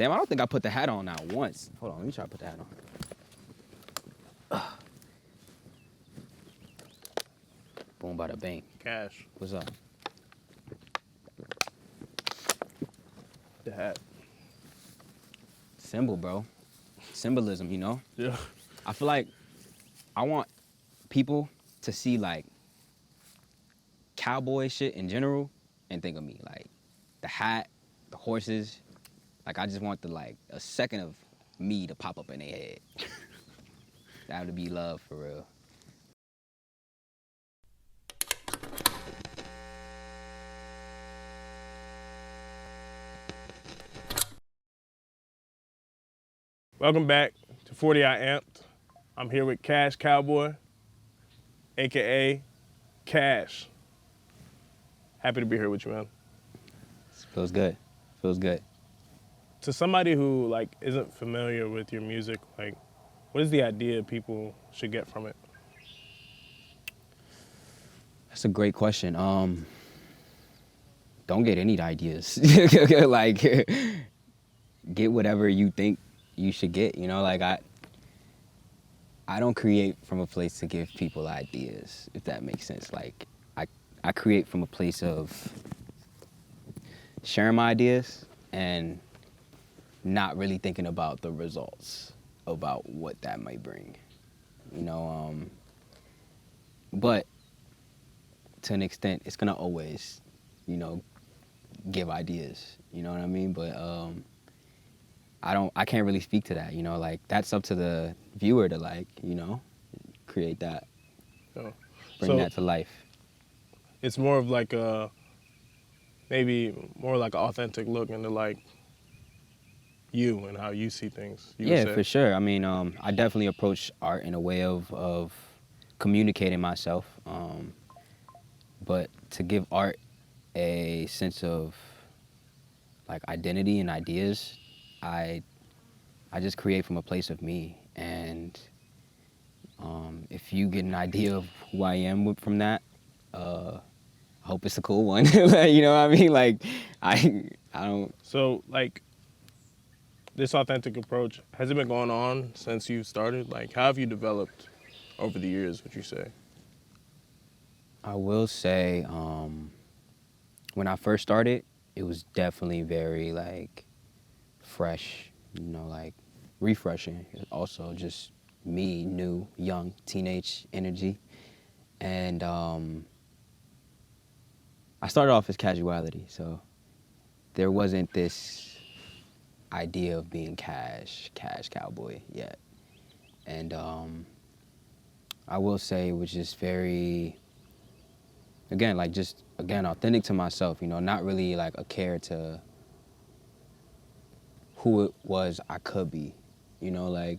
Damn, I don't think I put the hat on now once. Hold on, let me try to put the hat on. Boom, bada bang. Cash. What's up? The hat. Symbol, bro. Symbolism, you know? Yeah. I feel like I want people to see like cowboy shit in general and think of me. Like the hat, the horses. Like I just want a second of me to pop up in their head. That would be love for real. Welcome back to 40 I Amped. I'm here with Cash Cowboy, AKA Cash. Happy to be here with you, man. Feels good. Feels good. To somebody who like isn't familiar with your music, like what is the idea people should get from it? That's a great question. Don't get any ideas. Like get whatever you think you should get, you know? Like I don't create from a place to give people ideas, if that makes sense. Like I create from a place of sharing my ideas and not really thinking about the results, about what that might bring, you know? But to an extent, it's gonna always, you know, give ideas, you know what I mean? But I can't really speak to that, you know? Like that's up to the viewer to like, you know, create that, Oh. bring that to life. It's more of like maybe more like an authentic look into like you and how you see things. Yeah, for sure. I mean, I definitely approach art in a way of communicating myself. But to give art a sense of like identity and ideas, I just create from a place of me. And if you get an idea of who I am from that, I hope it's a cool one. Like, you know what I mean? Like, I don't. So like this authentic approach, has it been going on since you started? Like how have you developed over the years, would you say? I will say, when I first started, it was definitely very like fresh, you know, like refreshing. Also, just me, new, young, teenage energy, and I started off as casuality, so there wasn't this idea of being cash cowboy yet, and I will say it was just very. Again, like just authentic to myself, you know, not really like a care to who it was I could be, you know, like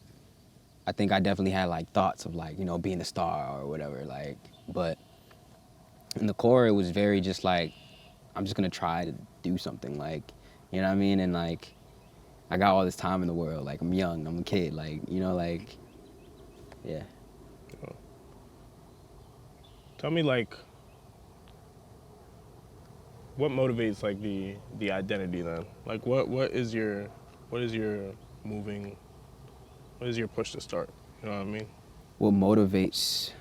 I think I definitely had like thoughts of like, you know, being a star or whatever, like, but in the core it was very just like, I'm just gonna try to do something, like, you know what I mean? And like, I got all this time in the world, like I'm young, I'm a kid, like, you know, like, yeah. Tell me like what motivates like the identity then? Like what is your moving, what is your push to start? You know what I mean? What motivates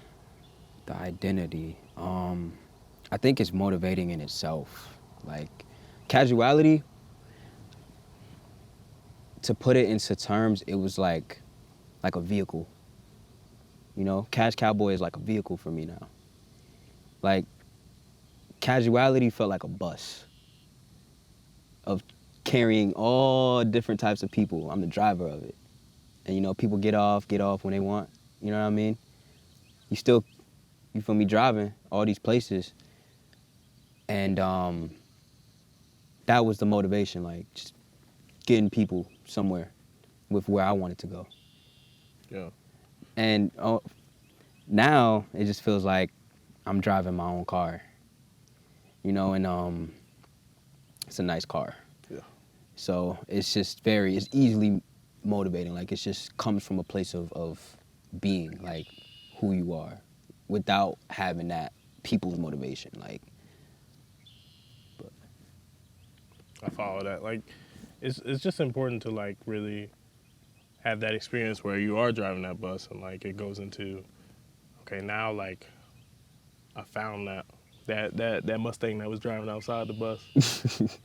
the identity? I think it's motivating in itself. Like casuality, to put it into terms, it was like a vehicle. You know, Cash Cowboy is like a vehicle for me now. Like casuality felt like a bus of carrying all different types of people. I'm the driver of it. And you know, people get off when they want. You know what I mean? You feel me, driving all these places. And that was the motivation, like just getting people somewhere with where I wanted to go. Yeah. And now it just feels like I'm driving my own car, you know, and it's a nice car. Yeah. So it's easily motivating. Like it just comes from a place of being like who you are without having that people's motivation. Like, I follow that. Like it's just important to like really have that experience where you are driving that bus and like it goes into, okay, now like I found that Mustang that was driving outside the bus.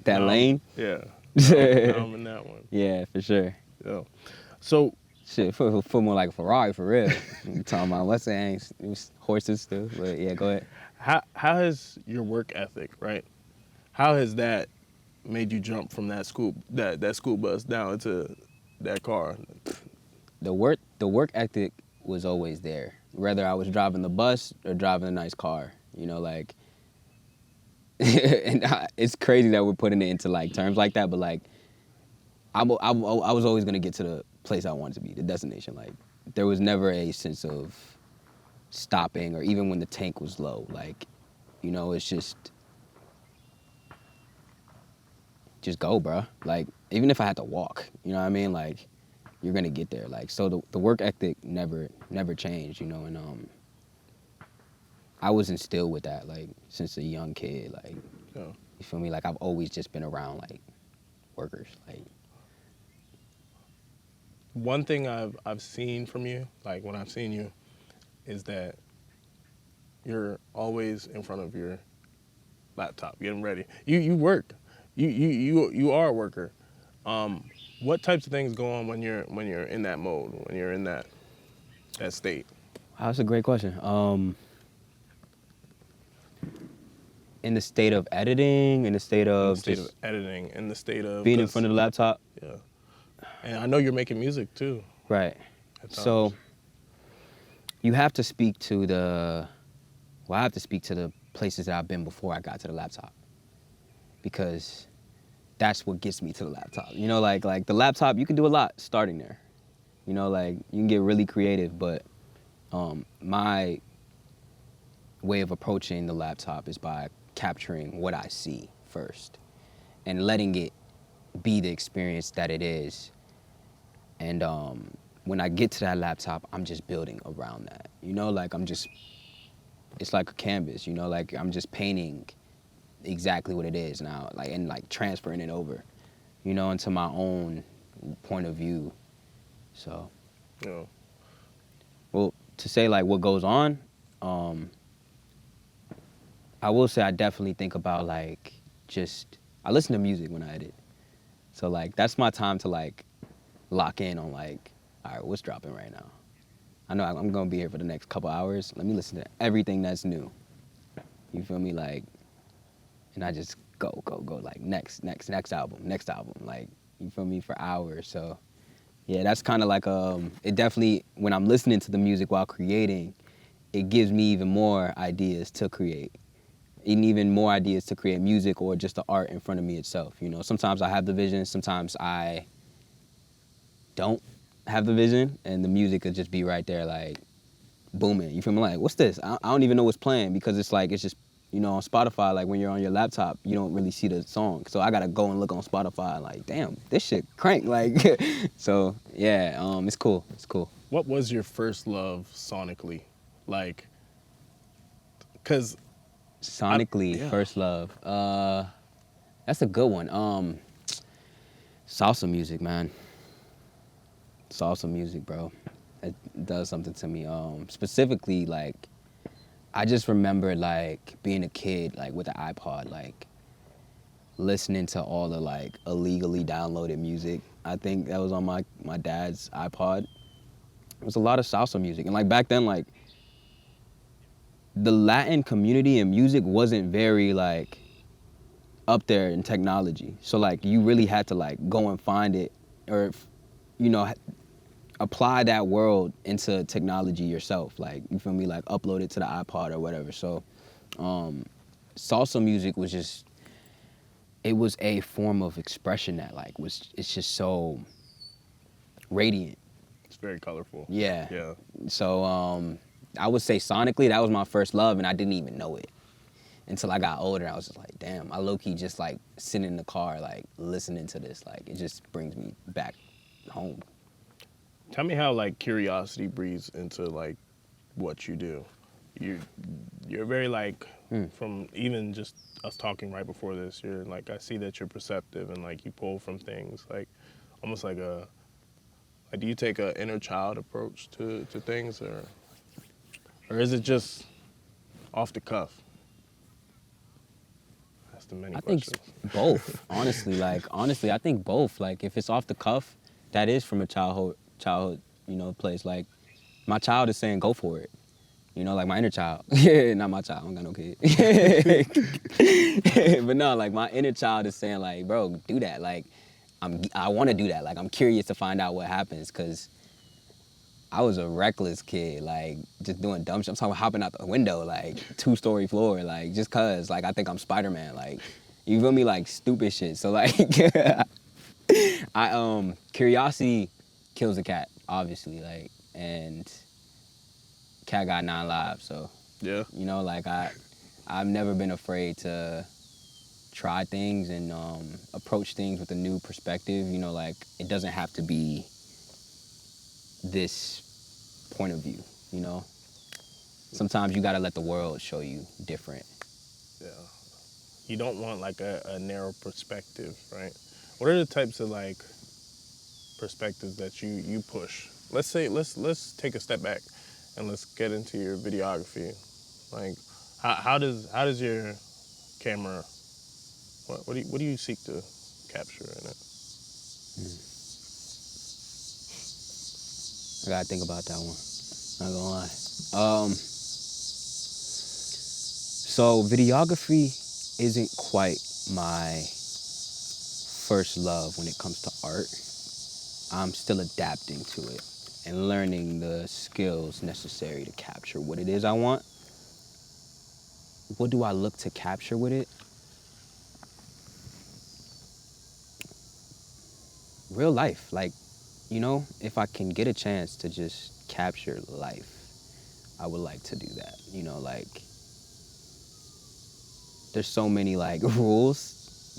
That Now lane. yeah. Now I'm in that one. Yeah, for sure. Yeah. So Shit, for more like a Ferrari for real. You talking about Mustangs, it was horses too. But yeah, go ahead. how has your work ethic, right? How has that made you jump from that school bus down into that car? The work ethic was always there, whether I was driving the bus or driving a nice car. Like, and it's crazy that we're putting it into like terms like that, but like, I was always gonna get to the place I wanted to be, the destination. Like, there was never a sense of stopping, or even when the tank was low. Like, it's just go, bro. Like, even if I had to walk, you know what I mean? Like, you're gonna get there. Like, so the work ethic never changed, and I was instilled with that, like, since a young kid. Like, Yeah. you feel me? Like, I've always just been around like workers. Like, One thing I've seen from you, like when I've seen you, is that you're always in front of your laptop getting ready. You work. You are a worker. What types of things go on when you're in that mode, when you're in that state? that's a great question. In the state of editing, in the state In the of state just of editing, in the state of being in front of the laptop. yeah. And I know you're making music too. Right. At So times. you have to speak to I have to speak to the places that I've been before I got to the laptop, because that's what gets me to the laptop. Like the laptop, you can do a lot starting there. Like, you can get really creative, but my way of approaching the laptop is by capturing what I see first and letting it be the experience that it is. And when I get to that laptop, I'm just building around that. Like, it's like a canvas, like I'm just painting exactly what it is now, like, and like transferring it over, into my own point of view. So, Yeah. well, to say like what goes on, I will say I definitely think about like I listen to music when I edit. So like that's my time to like lock in on like, all right, what's dropping right now? I know I'm gonna be here for the next couple hours. Let me listen to everything that's new. You feel me? Like, and I just go, like next album, like, you feel me, for hours. So yeah, that's kind of like it definitely, when I'm listening to the music while creating, it gives me even more ideas to create. And even more ideas to create music or just the art in front of me itself. Sometimes I have the vision, sometimes I don't have the vision, and the music could just be right there, like, booming. You feel me? Like, what's this? I don't even know what's playing, because it's like, it's just, on Spotify, like when you're on your laptop, you don't really see the song. So I gotta go and look on Spotify, like, damn, this shit crank. Like, so yeah, it's cool. It's cool. What was your first love sonically? Like, cause Sonically, yeah. first love. That's a good one. Salsa music, man. Salsa music, bro. It does something to me. Specifically, like, I just remember like being a kid, like with the iPod, like listening to all the like illegally downloaded music. I think that was on my dad's iPod. It was a lot of salsa music, and like back then, like the Latin community in music wasn't very like up there in technology. So like you really had to like go and find it, or apply that world into technology yourself. Like, you feel me? Like, upload it to the iPod or whatever. So salsa music was just, it was a form of expression that like it's just so radiant. It's very colorful. Yeah. Yeah. So I would say sonically that was my first love, and I didn't even know it until I got older. I was just like, damn, I low-key just like sitting in the car like listening to this. Like, it just brings me back home. Tell me how like curiosity breeds into like what you do. You're very like From even just us talking right before this, you're like, I see that you're perceptive and like you pull from things, like almost like like, do you take a inner child approach to things, or is it just off the cuff? That's the many I think questions. both, honestly. Like, honestly, I think both. Like, if it's off the cuff, that is from a childhood, place. Like, my child is saying, go for it. Like my inner child. Not my child, I don't got no kid. But no, like my inner child is saying like, bro, do that. Like, I want to do that. Like, I'm curious to find out what happens because I was a reckless kid, like just doing dumb shit. I'm talking about hopping out the window, like 2-story floor, like just cause, like I think I'm Spider-Man, like you feel me, like stupid shit. So like, curiosity kills a cat, obviously, like, and cat got 9 lives, so Yeah. like I've never been afraid to try things and approach things with a new perspective. Like it doesn't have to be this point of view. Sometimes you gotta let the world show you different. Yeah. You don't want like a narrow perspective, right? What are the types of like perspectives that you push? Let's take a step back and let's get into your videography. Like how does your camera, what do you seek to capture in it? I gotta think about that one. Not gonna lie. So videography isn't quite my first love when it comes to art. I'm still adapting to it and learning the skills necessary to capture what it is I want. What do I look to capture with it? Real life. Like, if I can get a chance to just capture life, I would like to do that. Like, there's so many like rules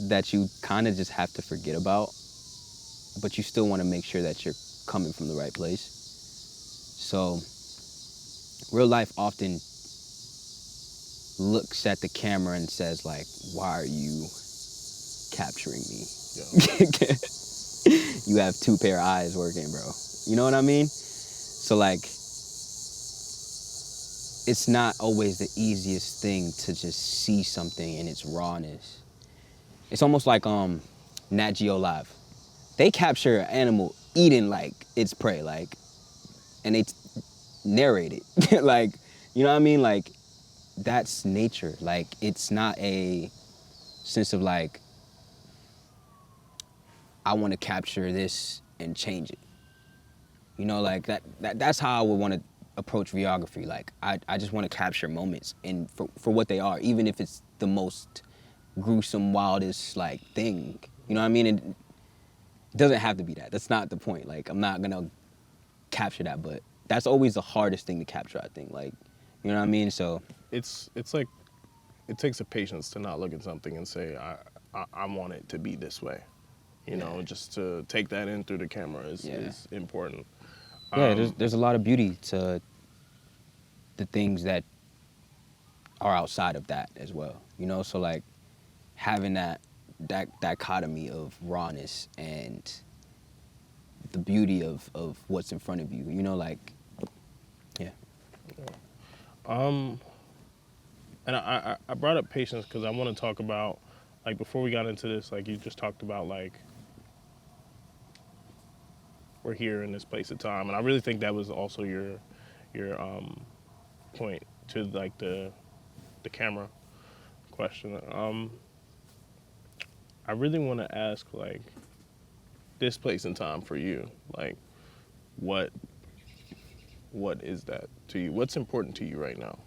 that you kind of just have to forget about, but you still want to make sure that you're coming from the right place. So real life often looks at the camera and says like, why are you capturing me? Yeah. You have 2 pair of eyes working, bro. You know what I mean? So like, it's not always the easiest thing to just see something in its rawness. It's almost like Nat Geo Live. They capture an animal eating like its prey, like, and they narrate it. Like, you know what I mean? Like, that's nature. Like, it's not a sense of like, I want to capture this and change it. Like that's how I would want to approach videography. Like, I just want to capture moments and for what they are, even if it's the most gruesome, wildest like thing. You know what I mean? It doesn't have to be that. That's not the point. Like, I'm not gonna capture that, but that's always the hardest thing to capture, I think. Like, you know what I mean? So It's like it takes a patience to not look at something and say I want it to be this way. Just to take that in through the camera is important. yeah, there's a lot of beauty to the things that are outside of that as well. So like having that dichotomy of rawness and the beauty of what's in front of you. Like, yeah. Um, and I brought up patience because I want to talk about, like, before we got into this, like you just talked about, like, we're here in this place of time, and I really think that was also your point to like the camera question. I really want to ask, like, this place and time for you, like, what is that to you? What's important to you right now?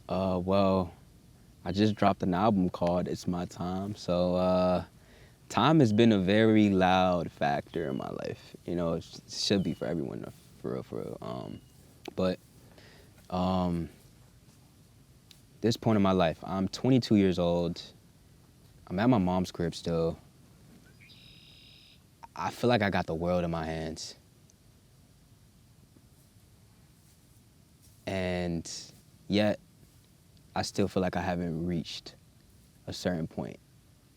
Well, I just dropped an album called It's My Time. So time has been a very loud factor in my life. It should be for everyone, for real. But this point in my life, I'm 22 years old. I'm at my mom's crib still. I feel like I got the world in my hands. And yet, I still feel like I haven't reached a certain point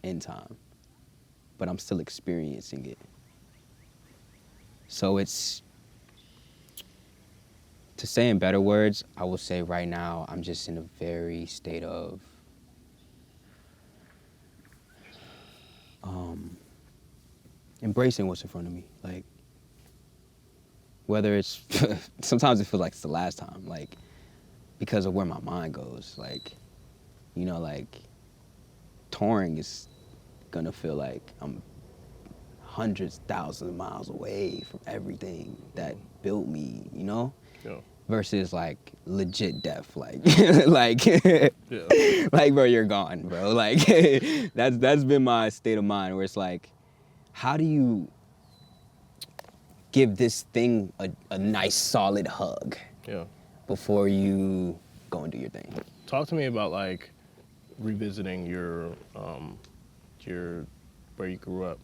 in time, but I'm still experiencing it. So it's, to say in better words, I will say right now I'm just in a very state of embracing what's in front of me. Like, whether it's, sometimes it feels like it's the last time, like, because of where my mind goes. Like, you know, like, touring is gonna feel like I'm hundreds, thousands of miles away from everything that built me, you know? Yeah. Versus like legit death, like, like, Yeah. like, bro, you're gone, bro. Like, that's been my state of mind, where it's like, how do you give this thing a nice solid hug Yeah. before you go and do your thing? Talk to me about like revisiting your where you grew up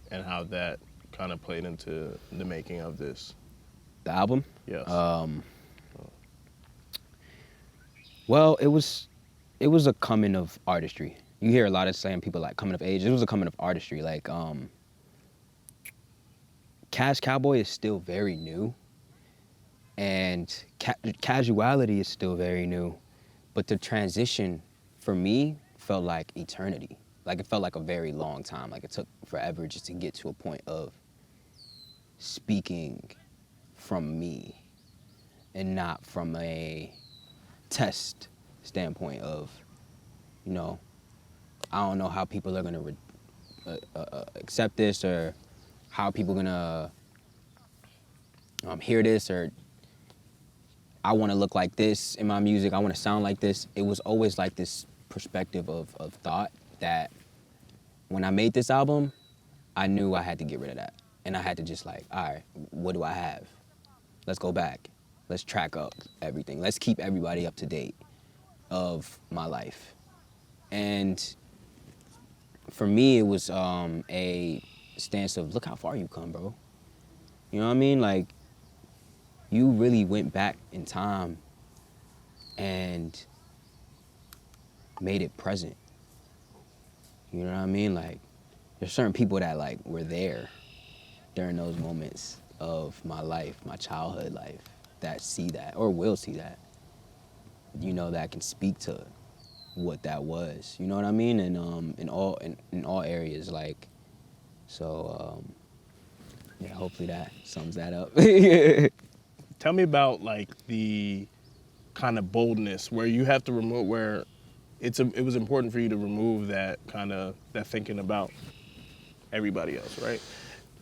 and how that kind of played into the making of this. The album? Yes. Well, it was a coming of artistry. You hear a lot of saying people like coming of age. It was a coming of artistry. Like, Cowboy is still very new, and casuality is still very new, but the transition for me felt like eternity. Like, it felt like a very long time. Like, it took forever just to get to a point of speaking from me and not from a test standpoint of, you know, I don't know how people are gonna accept this, or how people gonna hear this, or I want to look like this in my music, I want to sound like this. It was always like this perspective of thought that when I made this album, I knew I had to get rid of that. And I had to just like, all right, what do I have? Let's go back. Let's track up everything. Let's keep everybody up to date of my life. And for me, it was a stance of, look how far you come, bro. You know what I mean? Like, you really went back in time and made it present. You know what I mean? Like, there's certain people that like were there during those moments of my life, my childhood life, that see that or will see that. You know, that can speak to what that was. You know what I mean? And in all areas, like, so yeah, hopefully that sums that up. Tell me about like the kind of boldness where you have to remove, where it was important for you to remove that kind of that thinking about everybody else, right?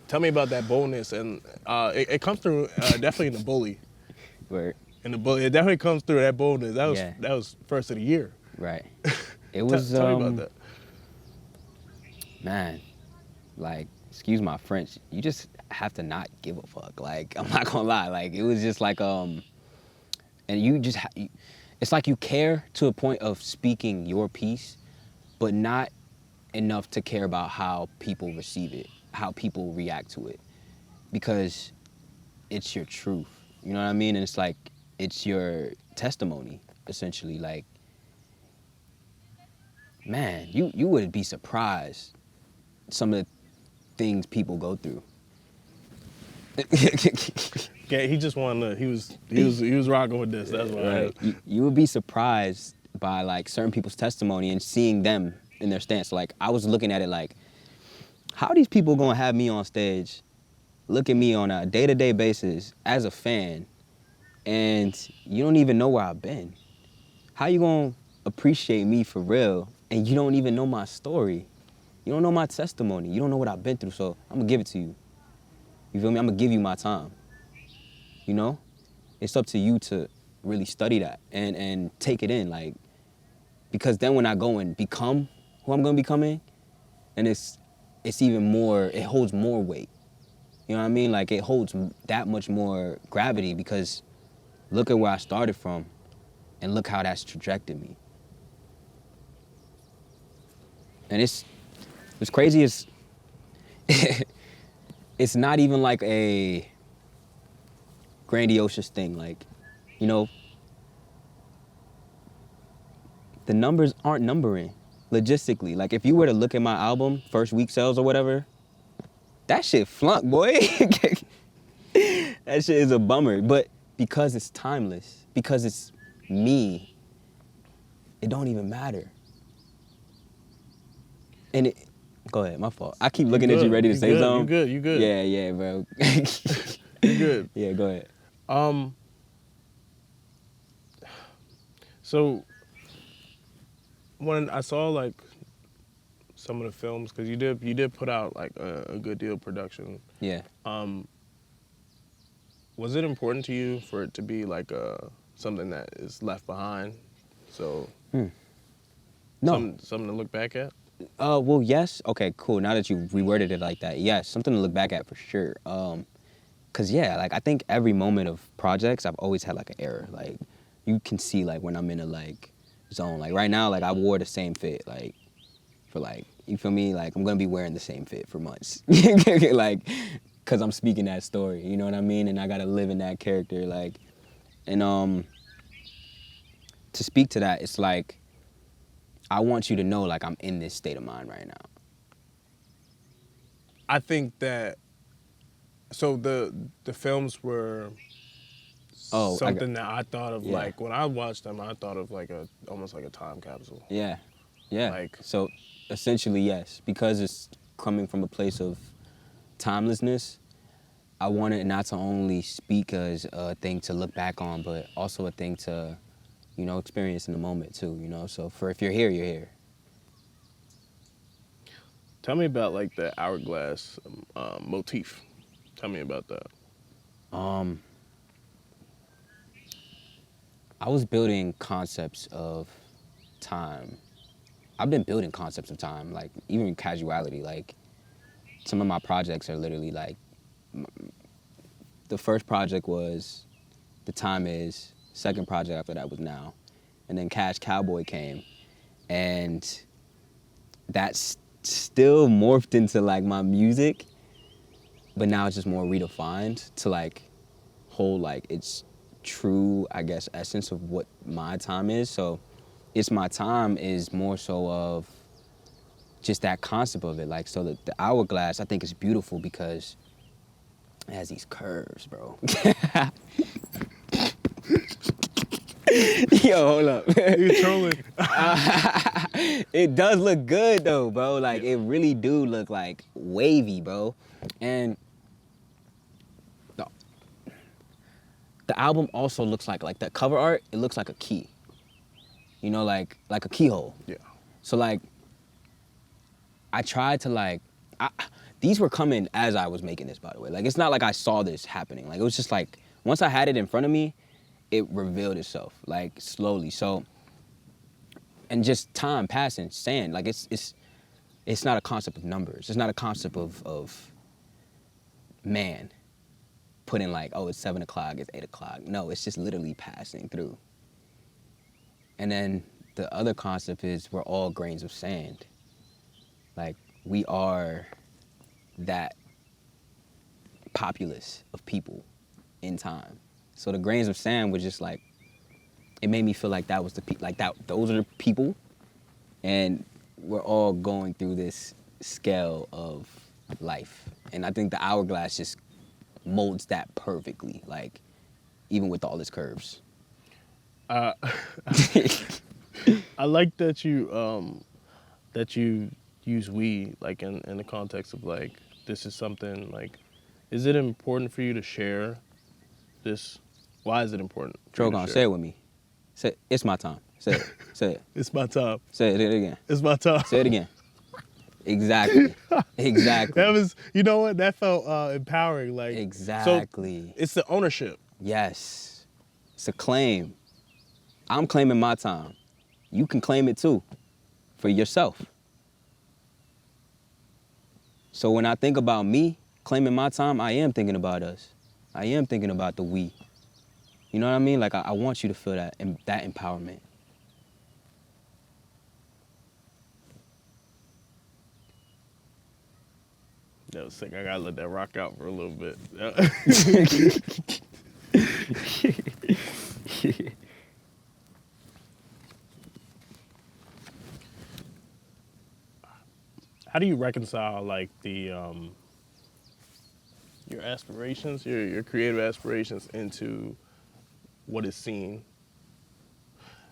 Tell me about that boldness, and it comes through definitely in the bully. Word. In the bully, it definitely comes through that boldness. Yeah. That was first of the year. Right. It was Tell me about that. Man, like, excuse my French, you just have to not give a fuck. Like, I'm not gonna lie. Like, it was just like, and you just, it's like you care to a point of speaking your piece, but not enough to care about how people receive it, how people react to it, because it's your truth. You know what I mean? And it's like, it's your testimony, essentially. Like, man, you would be surprised some of the things people go through. Yeah, he just wanted to, he was rocking with this. That's why. Right. You would be surprised by like certain people's testimony and seeing them in their stance. Like, I was looking at it like, how are these people gonna have me on stage, look at me on a day-to-day basis as a fan, and you don't even know where I've been? How you gonna appreciate me for real and you don't even know my story? You don't know my testimony. You don't know what I've been through, so I'm gonna give it to you. You feel me? I'm gonna give you my time. You know? It's up to you to really study that and take it in, like, because then when I go and become who I'm gonna be becoming, and it's even more, it holds more weight. You know what I mean? Like, it holds that much more gravity, because look at where I started from and look how that's trajected me. And it's crazy, it's not even like a grandiose thing. Like, you know, the numbers aren't numbering logistically. Like if you were to look at my album, first week sales or whatever, that shit flunk, boy. That shit is a bummer. But because it's timeless, because it's me, it don't even matter. And it, go ahead, my fault. I keep looking at you ready to say something. You good. Yeah, bro. You good. Yeah, go ahead. So when I saw like some of the films, because you did put out like a good deal of production. Yeah. Was it important to you for it to be like something that is left behind? So No. something to look back at? Well, yes. Okay, cool. Now that you reworded it like that, yes, something to look back at for sure. Cause yeah, like I think every moment of projects, I've always had like an error. Like you can see like when I'm in a like zone. Like right now, like I wore the same fit like for like, you feel me? Like I'm gonna be wearing the same fit for months. Like, cause I'm speaking that story. You know what I mean? And I gotta live in that character. Like, and to speak to that, it's like I want you to know like I'm in this state of mind right now. I think that. So the films were something that I thought of like when I watched them. I thought of like almost like a time capsule. Yeah. Like so, essentially yes, because it's coming from a place of timelessness. I want it not to only speak as a thing to look back on, but also a thing to, you know, experience in the moment too. You know, so for if you're here, you're here. Tell me about like the hourglass motif. Tell me about that. I was building concepts of time. I've been building concepts of time, like even casuality. Like some of my projects are literally like, the first project was The Time Is, second project after that was Now. And then Cowboy came. And that's still morphed into like my music, but now it's just more redefined to like hold like its true, I guess, essence of what my time is. So It's My Time is more so of just that concept of it. Like, so the hourglass, I think is beautiful because it has these curves, bro. Yo, hold up. You trolling? It does look good though, bro. Like it really do look like wavy, bro. And the album also looks like the cover art, it looks like a key. You know, like a keyhole. Yeah. So like I tried to like these were coming as I was making this, by the way. Like it's not like I saw this happening. Like it was just like once I had it in front of me, it revealed itself like slowly. So, and just time passing, sand, like it's not a concept of numbers. It's not a concept of man putting like, oh, it's 7 o'clock, it's 8 o'clock. No, it's just literally passing through. And then the other concept is we're all grains of sand. Like we are that populace of people in time. So the grains of sand was just like, it made me feel like that was the like that. Those are the people, and we're all going through this scale of life. And I think the hourglass just molds that perfectly. Like even with all its curves. I like that you use we like in the context of like this is something like. Is it important for you to share this? Why is it important? Drogon, say it with me. Say it's my time. Say it. Say it. It's my time. Say it again. It's my time. Say it again. Exactly. Exactly. That was, you know what? That felt empowering. Like exactly. So it's the ownership. Yes. It's a claim. I'm claiming my time. You can claim it too, for yourself. So when I think about me claiming my time, I am thinking about us. I am thinking about the we. You know what I mean? Like I want you to feel that empowerment. That was sick. I gotta let that rock out for a little bit. How do you reconcile like the your aspirations, your creative aspirations into what is seen?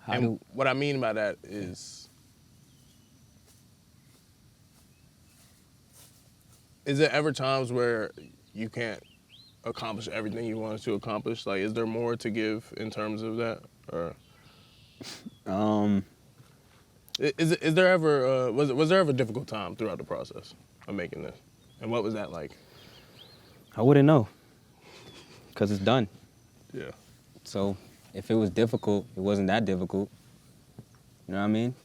How And do what I mean by that is there ever times where you can't accomplish everything you wanted to accomplish? Like, is there more to give in terms of that, or um is there ever was there ever a difficult time throughout the process of making this, and what was that like? I wouldn't know because it's done. Yeah. So if it was difficult, it wasn't that difficult. You know what I mean?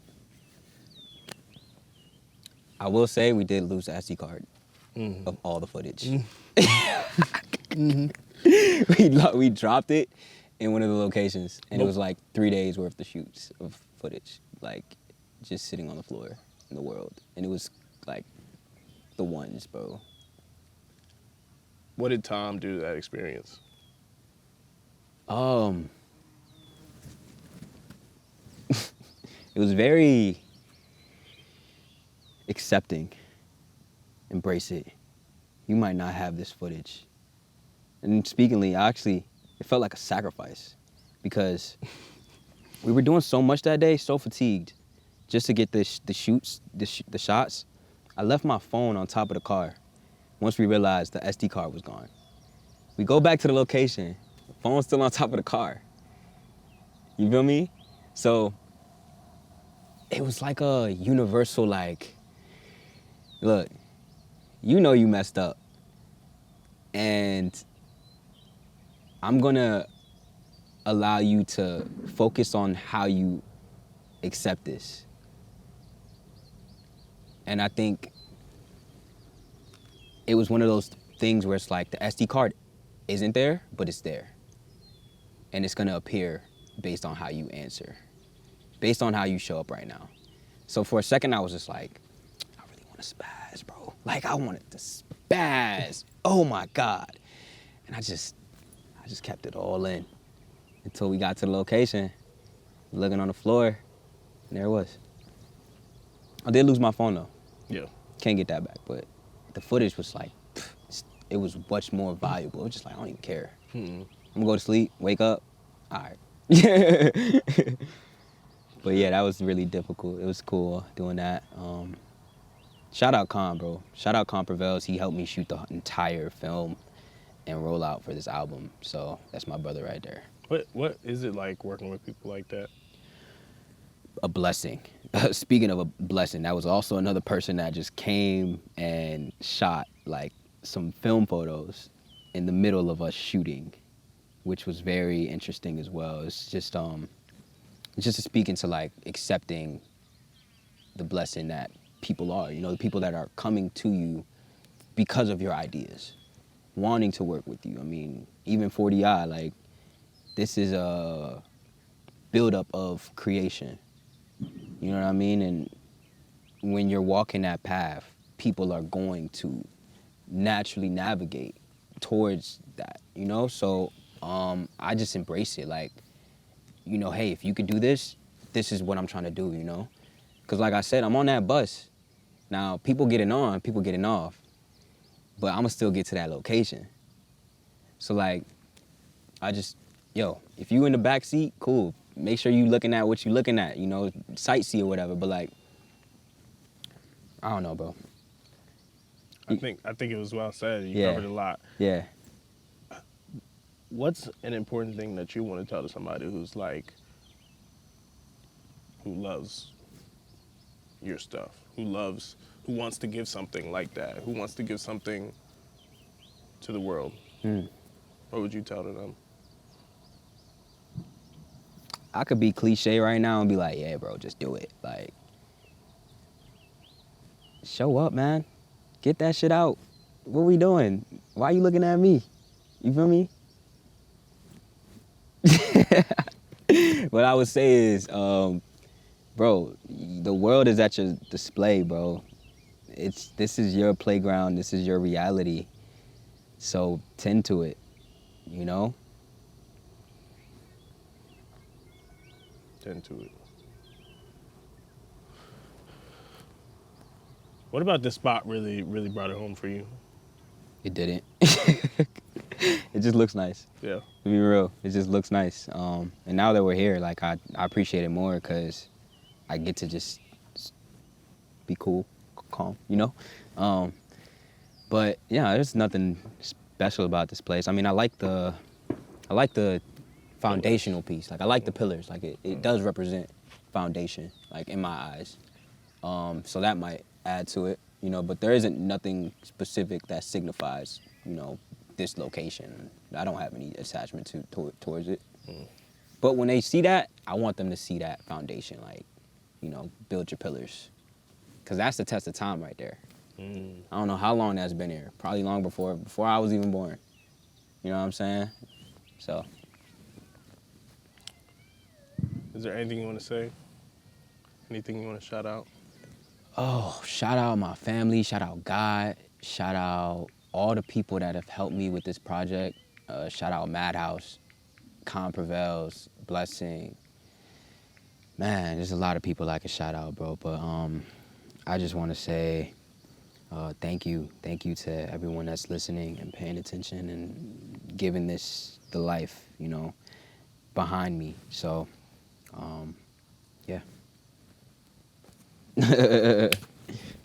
I will say we did lose the SD card of all the footage. We dropped it in one of the locations, and it was like 3 days worth of shoots of footage, like just sitting on the floor in the world, and it was like the ones, bro. What did Tom do to that experience? It was very accepting. Embrace it. You might not have this footage. And speakingly, actually, it felt like a sacrifice because we were doing so much that day, so fatigued, just to get the shots. I left my phone on top of the car once we realized the SD card was gone. We go back to the location, the phone's still on top of the car. You feel me? So it was like a universal, like, look, you know you messed up. And I'm gonna allow you to focus on how you accept this. And I think it was one of those things where it's like the SD card isn't there, but it's there. And it's gonna appear based on how you answer, based on how you show up right now. So for a second, I was just like, I really wanna spaz, bro. Like, I wanted to spaz. Oh my God. And I just kept it all in until we got to the location, looking on the floor, and there it was. I did lose my phone though. Yeah. Can't get that back, but the footage was like, it was much more valuable. It was just like, I don't even care. I'm gonna go to sleep, wake up, all right. But yeah, that was really difficult. It was cool doing that. Shout out Con, bro. Shout out Con Prevails. He helped me shoot the entire film and roll out for this album. So that's my brother right there. What is it like working with people like that? A blessing. Speaking of a blessing, that was also another person that just came and shot like some film photos in the middle of us shooting, which was very interesting as well. It's just speaking to like accepting the blessing that people are, you know, the people that are coming to you because of your ideas, wanting to work with you. I mean, even 40i, like, this is a buildup of creation. You know what I mean? And when you're walking that path, people are going to naturally navigate towards that, you know? So I just embrace it. Like, you know, hey, if you could do this, this is what I'm trying to do, you know? Because like I said, I'm on that bus. Now, people getting on, people getting off, but I'm going to still get to that location. So, like, if you in the back seat, cool. Make sure you looking at what you looking at, you know, sightsee or whatever. But like, I don't know, bro. I think it was well said. You Yeah. covered a lot. Yeah. What's an important thing that you want to tell to somebody who's like, who loves your stuff, who wants to give something like that, who wants to give something to the world? What would you tell to them? I could be cliche right now and be like, yeah, bro, just do it. Like, show up, man. Get that shit out. What we doing? Why you looking at me? You feel me? What I would say is, bro, the world is at your display, bro. This is your playground. This is your reality. So tend to it, you know? Tend to it. What about this spot really brought it home for you? It didn't. It just looks nice. Yeah. To be real, it just looks nice. And now that we're here, like I appreciate it more because I get to just be cool, calm, you know. But yeah, there's nothing special about this place. I mean, I like the foundational piece. Like I like the pillars. Like it does represent foundation, like in my eyes. So that might add to it, you know. But there isn't nothing specific that signifies, you know, this location. I don't have any attachment towards it. But when they see that, I want them to see that foundation, like, you know, build your pillars, because that's the test of time right there. I don't know how long that's been here. Probably long before I was even born. You know what I'm saying? So. Is there anything you want to say? Anything you want to shout out? Oh, shout out my family, shout out God, shout out all the people that have helped me with this project. Shout out Madhouse, Con Prevails, Blessing. Man, there's a lot of people I could shout out, bro. But I just want to say thank you to everyone that's listening and paying attention and giving this the life, you know, behind me. So, yeah.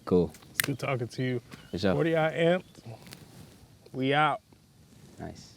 Cool. It's good talking to you. For sure. 40 I amped. We out. Nice.